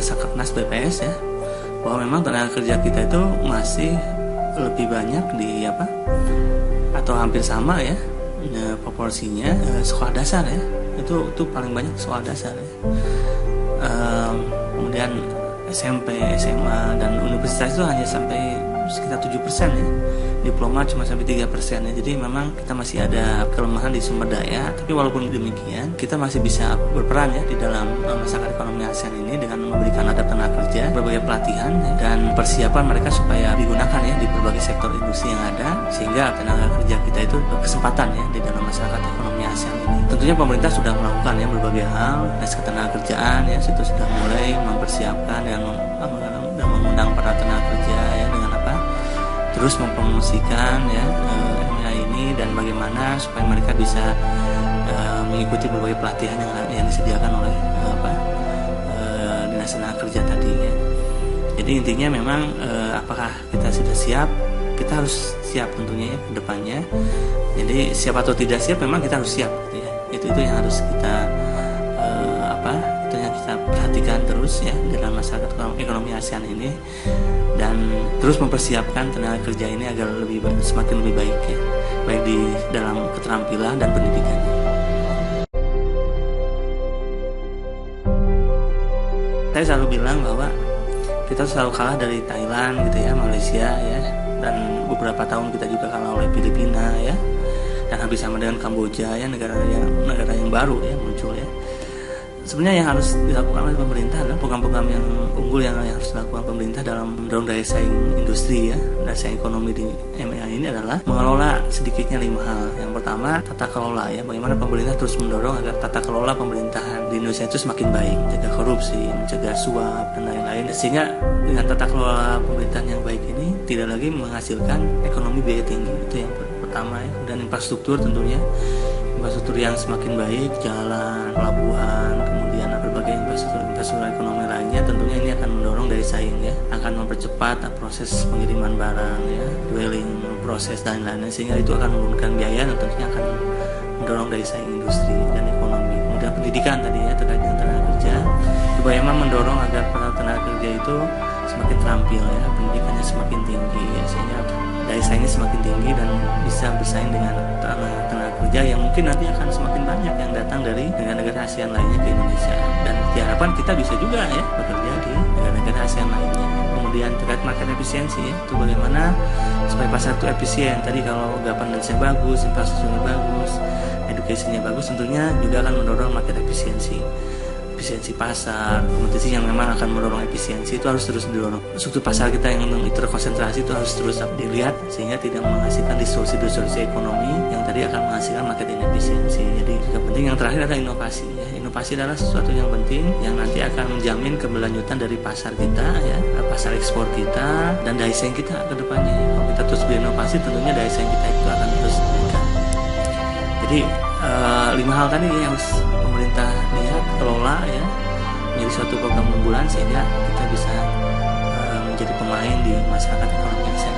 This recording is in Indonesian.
data Sakernas BPS ya, bahwa memang tenaga kerja kita itu masih lebih banyak di atau hampir sama ya, proporsinya sekolah dasar ya, itu paling banyak sekolah dasar ya. Kemudian SMP, SMA dan universitas itu hanya sampai sekitar 7% ya. Diploma cuma sampai 3% ya. Jadi memang kita masih ada kelemahan di sumber daya. Tapi walaupun demikian, kita masih bisa berperan ya di dalam masyarakat ekonomi ASEAN ini dengan memberikan adab tenaga kerja, berbagai pelatihan ya, dan persiapan mereka supaya digunakan ya di berbagai sektor industri yang ada, sehingga tenaga kerja kita itu berkesempatan ya di dalam masyarakat ekonomi ASEAN ini. Tentunya pemerintah sudah melakukan ya berbagai hal, Dinas Ketenagakerjaan ya itu sudah mulai mempersiapkan dan mengundang para tenaga kerja ya dengan terus mempromosikan ya MA ini, dan bagaimana supaya mereka bisa mengikuti berbagai pelatihan yang disediakan oleh Dinas Tenaga Kerja tadi ya. Jadi intinya memang apakah kita sudah siap? Kita harus siap tentunya ya ke depannya. Jadi siap atau tidak siap memang kita harus siap gitu ya. Itu yang harus kita itu yang kita perhatikan terus ya dalam masyarakat ekonomi ASEAN ini, dan terus mempersiapkan tenaga kerja ini agar semakin lebih baik ya, baik di dalam keterampilan dan pendidikannya. Saya selalu bilang bahwa kita selalu kalah dari Thailand gitu ya, Malaysia ya, dan beberapa tahun kita juga kalah oleh Filipina ya, dan habis sama dengan Kamboja ya, negara yang baru ya muncul ya. Sebenarnya yang harus dilakukan oleh pemerintah adalah program-program yang unggul yang harus dilakukan pemerintah dalam mendorong daya saing industri ya, daya saing ekonomi di MEA ini adalah mengelola sedikitnya 5 hal. Yang pertama, tata kelola ya, bagaimana pemerintah terus mendorong agar tata kelola pemerintahan di Indonesia itu semakin baik, mencegah korupsi, mencegah suap dan lain-lain, sehingga dengan tata kelola pemerintahan yang baik ini tidak lagi menghasilkan ekonomi biaya tinggi. Itu yang pertama ya. Dan infrastruktur tentunya, infrastruktur yang semakin baik, jalan, pelabuhan, kemudian berbagai infrastruktur ekonomi lainnya, tentunya ini akan mendorong daya saing ya, akan mempercepat proses pengiriman barang ya, dwelling proses dan lain-lain, sehingga itu akan menurunkan biaya dan tentunya akan mendorong daya saing industri dan ekonomi. Kemudian pendidikan tadi ya, terkait dengan tenaga kerja, juga memang mendorong agar para tenaga kerja itu semakin terampil ya, pendidikannya semakin tinggi ya, sehingga daya saingnya semakin tinggi dan bisa bersaing dengan tenaga kerja yang mungkin nanti akan semakin banyak yang datang dari negara-negara ASEAN lainnya ke Indonesia, dan diharapkan kita bisa juga ya bekerja di negara-negara ASEAN lainnya. Kemudian terkait market efisiensi ya, itu bagaimana supaya pasar itu efisien. Tadi kalau governance-nya bagus, infrastrukturnya bagus, education-nya bagus, tentunya juga akan mendorong market efisiensi pasar, kompetisi yang memang akan mendorong efisiensi itu harus terus didorong. Struktur pasar kita yang terkonsentrasi itu harus terus dilihat sehingga tidak menghasilkan distorsi ekonomi yang tadi akan menghasilkan market inefisiensi. Jadi juga penting yang terakhir adalah inovasi ya. Inovasi adalah sesuatu yang penting yang nanti akan menjamin keberlanjutan dari pasar kita ya, pasar ekspor kita dan daya saing kita ke depannya ya. Kalau kita terus berinovasi, tentunya daya saing kita itu akan terus meningkat. Jadi 5 hal tadi yang harus pemerintah lihat, kelola ya, menjadi suatu program unggulan sehingga kita bisa menjadi pemain di masyarakat ekonomi ASEAN.